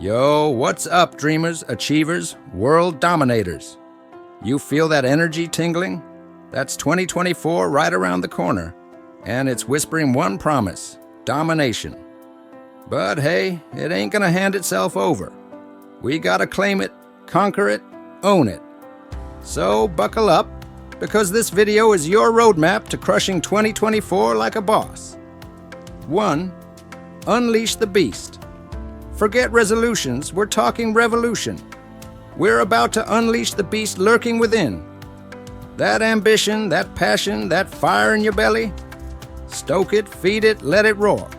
Yo, what's up, dreamers, achievers, world dominators? You feel that energy tingling? That's 2024 right around the corner, and it's whispering one promise: domination. But hey, it ain't gonna hand itself over. We gotta claim it, conquer it, own it. So buckle up, because this video is your roadmap to crushing 2024 like a boss. 1. Unleash the beast. Forget resolutions, we're talking revolution. We're about to unleash the beast lurking within. That ambition, that passion, that fire in your belly. Stoke it, feed it, let it roar.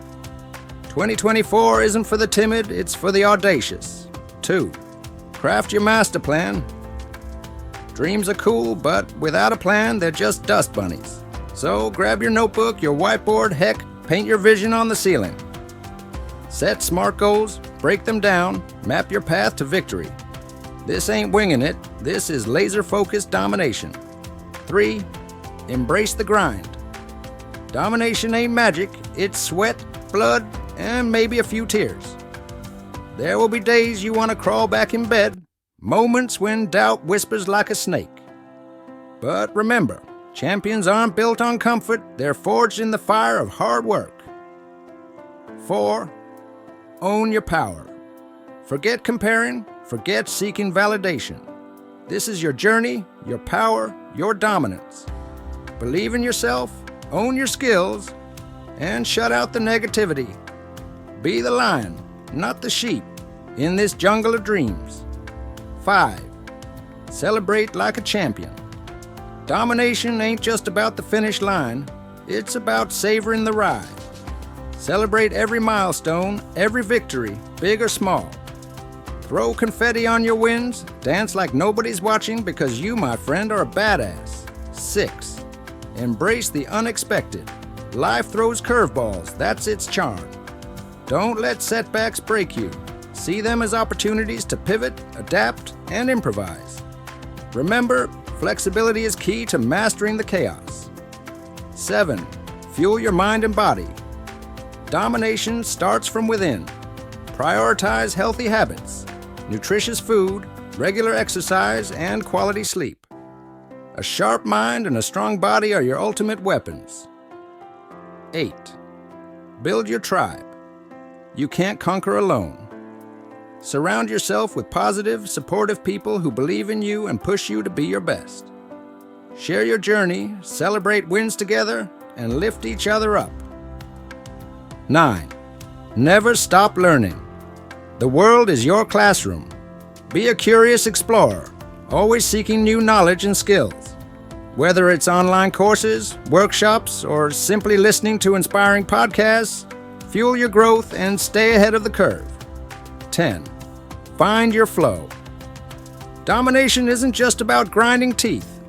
2024 isn't for the timid, it's for the audacious. 2. Craft your master plan. Dreams are cool, but without a plan, they're just dust bunnies. So grab your notebook, your whiteboard, heck, paint your vision on the ceiling. Set SMART goals, break them down, map your path to victory. This ain't winging it, this is laser-focused domination. 3. Embrace the grind. Domination ain't magic, it's sweat, blood, and maybe a few tears. There will be days you want to crawl back in bed, moments when doubt whispers like a snake. But remember, champions aren't built on comfort, they're forged in the fire of hard work. 4. Own your power. Forget comparing, forget seeking validation. This is your journey, your power, your dominance. Believe in yourself, own your skills, and shut out the negativity. Be the lion, not the sheep, in this jungle of dreams. 5. Celebrate like a champion. Domination ain't just about the finish line, it's about savoring the ride. Celebrate every milestone, every victory, big or small. Throw confetti on your wins, dance like nobody's watching because you, my friend, are a badass. 6. Embrace the unexpected. Life throws curveballs, that's its charm. Don't let setbacks break you. See them as opportunities to pivot, adapt, and improvise. Remember, flexibility is key to mastering the chaos. 7. Fuel your mind and body. Domination starts from within. Prioritize healthy habits, nutritious food, regular exercise, and quality sleep. A sharp mind and a strong body are your ultimate weapons. 8. Build your tribe. You can't conquer alone. Surround yourself with positive, supportive people who believe in you and push you to be your best. Share your journey, celebrate wins together, and lift each other up. 9. Never stop learning. The world is your classroom. Be a curious explorer, always seeking new knowledge and skills. Whether it's online courses, workshops, or simply listening to inspiring podcasts, fuel your growth and stay ahead of the curve. 10. Find your flow. Domination isn't just about grinding teeth.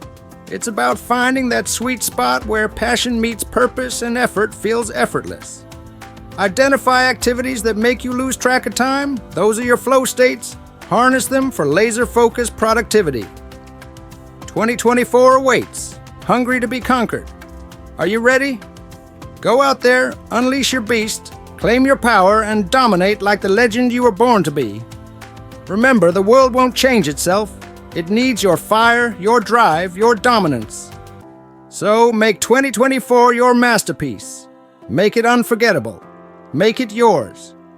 It's about finding that sweet spot where passion meets purpose and effort feels effortless. Identify activities that make you lose track of time. Those are your flow states. Harness them for laser-focused productivity. 2024 awaits, hungry to be conquered. Are you ready? Go out there, unleash your beast, claim your power, and dominate like the legend you were born to be. Remember, the world won't change itself. It needs your fire, your drive, your dominance. So make 2024 your masterpiece. Make it unforgettable. Make it yours.